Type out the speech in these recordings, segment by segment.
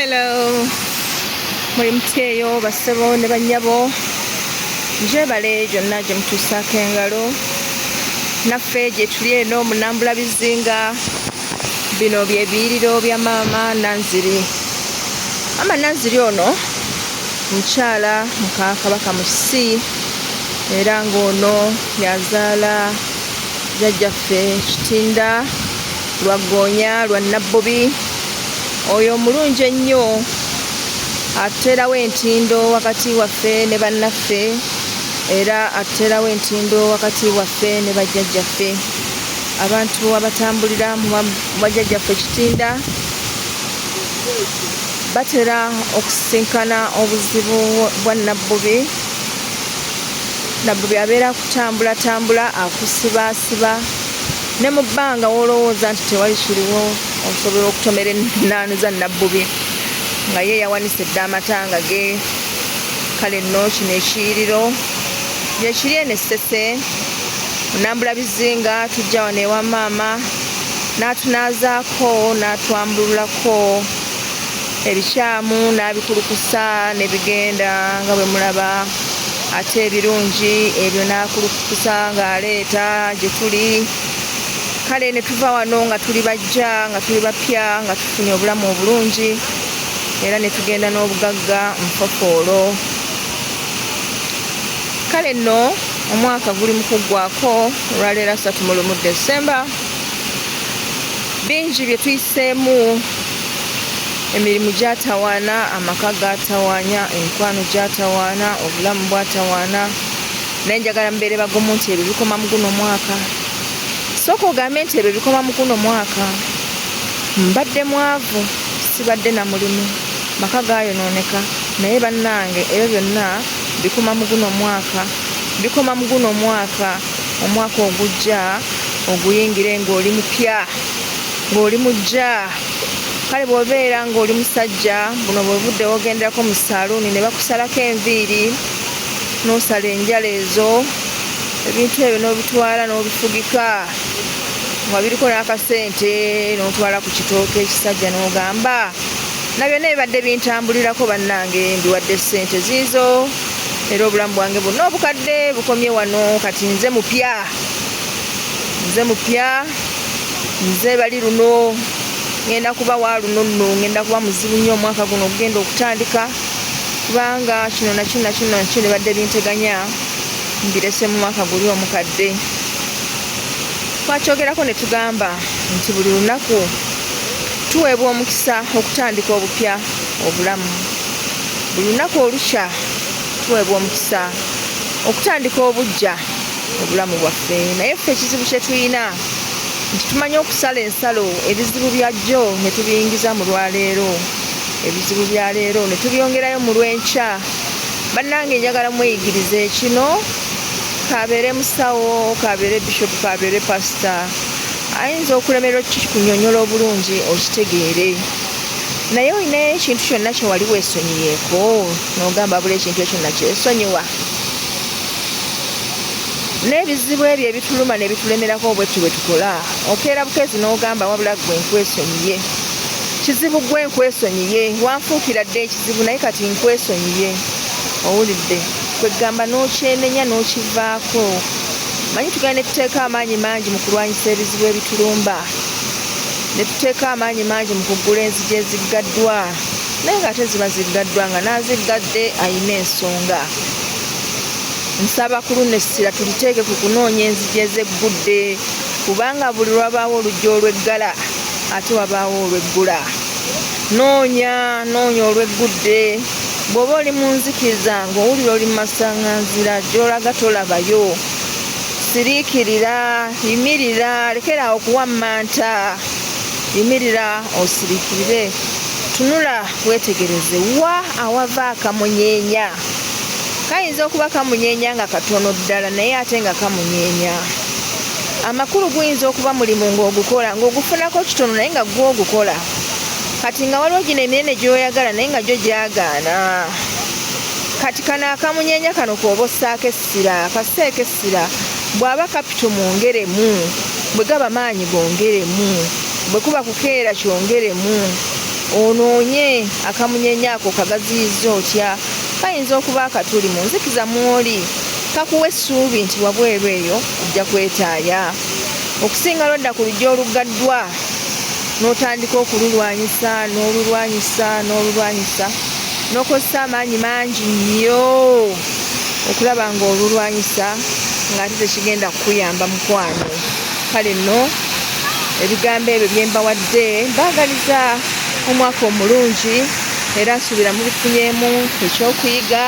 Hello, muli mutyeyo bassebo ne bannyabo, njebale gyonna gye mutuusaako engalo naffe gye tuli eno mu Nambula Bizinga. Bino bye biyiriro bya maama Nanziri. Maama Nanziri ono mukyala muka Kabaka Musisi era ng'ono yazaala jjajjaffe Kitinda Lwagoonya lwa Nabbobi. Oyo mulungi ennyo aterawo entindo wakati waffe ne bannaffe era aterawo entindo wakati waffe ne bajjajjaffe. Abantu abatambulira mu bajjajjaffe Kitinda batera okusisinkana obuzibu bwa Nabbobi. Nabbobi abeera kutambulatambula akusibaasiba ne mu bbanga wolowooza nti tewali kiriwo osobola okutomera ennaanu za Nabbobi nga ye yawanisedde amatanga ge. Kale nno kino ekiyiriro gye kiri eno Essese mu Nambula Bizinga. Tujja wano ewa maama n'atunaazaako n'atwambululako ebikyamu n'abikulukusa ne bigenda nga bwe mulaba, ate ebirungi ebyo n'akulukusa ng'aleeta gye tuli. Kale ne tuva wano nga tuli bajja nga tuli bapya nga tufunye obulamu obulungi era ne tugenda n'obugagga nfofoolo. Kale nno omwaka guli mu kuggwaako, olwaleero 31 Desemba. Bingi bye tuyiseemu, emirimu gyatawaana, amaka gatawaanya, enkwano gyatawaana, obulamu bwatawaana, naye njagala mubeere bagumu nti ebyo bikoma mu guno mwaka. Sooka ogambe nti ebyo bikoma mu guno mwaka. Mbadde mwavu, sibadde na mulimu, maka gaayonooneka, naye bannange ebyo byonna bikoma mu guno mwaka. Bikoma mu guno mwaka, omwaka ogujja oguyingire ng'oli mupya, ng'oli mujja. Kale bw'obeera ng'oli musajja, buno bwe budde wogenderako mu saaluuni ne bakusalako enviiri n'osala enjala ezo, ebintu ebyo n'obitwala n'obifugika nga biriko n'akasente n'otwala ku kitooke ekisajja n'ogamba nabyo nebibadde bintambulirako bannange, mbiwadde ssente ziizo era obulamu bwange bwonna obukadde bukomye wano. Kati nze mupya, nze bali luno, ngenda kuba wa luno nno, ngenda kuba muzibu nnyo omwaka guno ogugenda okutandika, kubanga kino nakyo ne badde binteganya mbirese mu mwaka guli omukadde. Twakyogerako ne tugamba nti buli lunaku tuweebwa omukisa okutandika obupya obulamu. Buli lunaku olukya tuweebwa omukisa okutandika obuggya obulamu bwaffe. Naye ffe ekizibu kye tulina nti tumanyi okusala ensalo, ebizibu byajjo ne tubiyingiza mu lwaleero, ebizibu bya leero ne tubyongerayo mu lw'enkya. Bannange njagala mweyigirize kino, kabeere musawo, kabeere bishopu, kabeere pasita, ayinza okulemererwa kikunyonyola obulungi okitegeere, naye olina ekintu kyonna kye wali weesonyiyeeko n'ogamba bula ekintu ekyo nakyesonyiwa. N'ebizibu ebyo ebituluma ne bitulemerako bwe bwe tukola, okeera bukezi n'ogamba wabula gwe nkwesonyiye. Kizibu gwe nkwesonyiye, wanfuukira dde ekizibu naye kati nkwesonyiye. Owulidde? Kwegamba n'okyenenya n'okivaako. Manyi tugenda ne tuteeka amaanyi mangi mu kulwanyisa ebizibu ebitulumba, ne tuteeka amaanyi mangi mu kugula enzigi eziggaddwa, naye ng'ate ziba ziggaddwa nga n'aziggadde ayina ensonga. Nsaba ku luno essira tuliteeke ku kunoonya enzigi ezeggudde, kubanga buli lwabaawo oluggi olw'eggala ate wabaawo olw'eggula. Noonya olw'eggudde. Bw'oba oli mu nzikiza ng'owulira oli mu masaŋŋanzira gy'olaga tolabayo, siriikirira, yimirira, lekeraawo okuwammanta, yimirira osiriikirire, tunula weetegereze wa awava akamunyeenya. Kayinza okuba kamunyeenya nga katono ddala naye ate nga kamunyeenya. Amakulu guyinza okuba mulimu ng'ogukola ng'ogufunako kitono naye nga gwe ogukola. Kati nga waliwo gino eminene gy'oyagala naye nga gyo gyagaana. Kati kano akamunyeenya kano k'oba ossaako essira, akaseeko essira, bw'aba kapito mwongeremu, bwe gaba maanyi gongeremu, bwe kuba kukeera kyongeremu. onoonye akamunyenya ako kagaziyiza otya. Kayinza okuba akatuli mu nzikiza mw'oli, kakuwa essuubi nti wabweru eyo ojja kwetaaya. Okusinga lwodda ku luggi olugaddwa n'otandika okululwanyisa n'olulwanyisa n'okozesa amaanyi mangi nnyo okulaba ng'olulwanyisa ng'ate tekigenda kukuyamba mukwano. Kale nno ebigambo ebyo bye mbawadde mbaagaliza omwaka omulungi, era nsuubira mubifunyeemu ekyokuyiga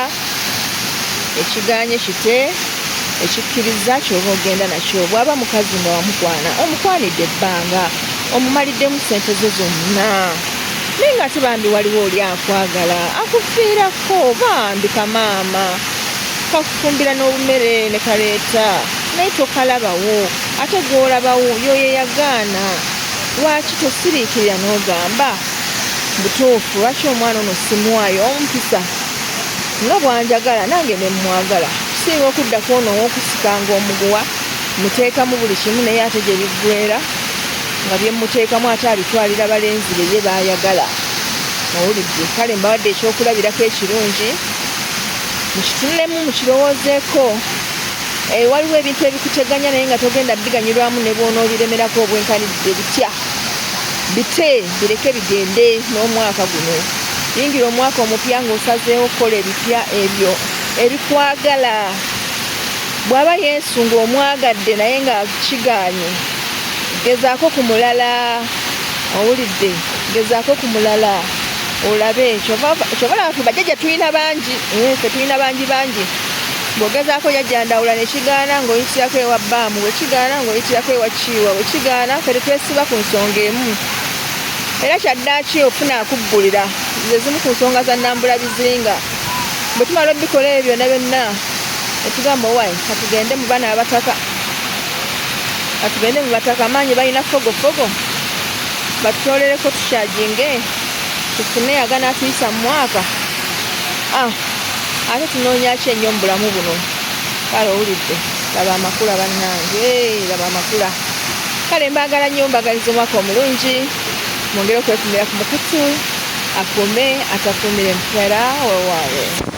ekiganye kite ekikkiriza ky'oba ogenda nakyo. Bw'aba mukazi nga wamukwana omukwanidde ebbanga, omumaliddemu ssente ze zonna, naye nga tebambi waliwo oli akwagala akufiirako, bambi kamaama kakufumbira n'obumere ne kaleeta naye tokalabawo, ate gw'olabawo yoyo yagaana. Lwaki tosiriikirira n'ogamba butuufu lwaki omwana ono simuwaayo omumpisa nga bwanjagala nange ne mmwagala? Kusinga okuddako ono ow'okusikanga omuguwa muteekamu buli kimu, naye ate gye biggweera nga bye muteekamu ate abitwalira balenzi be ye baayagala. Owulidde? Kale mbawadde ekyokulabirako ekirungi, mukitunulemu mukirowoozeeko. Waliwo ebintu ebikuteganya naye nga togenda biganyulwamu ne bw'onoobiremerako obwenkanidde bitya bite, bireke bigende n'omwaka guno. Yingira omwaka omupya ng'osazeewo okukola ebipya ebyo ebikwagala. Bw'aba Yesu ng'omwagadde naye ng'akigaanye, gezaako ku mulala. Owulidde? Gezaako ku mulala olabe. Kyova laba bajjajja tulina bangi, ffe tulina bangi. Bw'ogezaako jjajja ndawula ne kigaana ng'oyitirako ewa bbaamu, bwe kigaana ng'oyitirako ewa kiiwa, bwe kigaana ffe tetwesiba ku nsonga emu. Era kyaddaaki ofuna akuggulira. Ze zimu ku nsonga za nnambula bizinga. Bwe tumala obbikola ebyo byonna byonna etugamba owaayi katugende mu baana abataka, katugende mu bataka amaanyi balina fogofogo batutoolereko tukyajinge tufune aganaatuyisa mu mwaka. Ate tunoonya ki ennyo mu bulamu buno? Kale owulidde, laba amakula bannange, laba amakula. Kale mbaagala nnyo, mbaagaliza omwaka omulungi, mwongere okwefumira ku mukutu akuume atakuumire mpera weewaawe.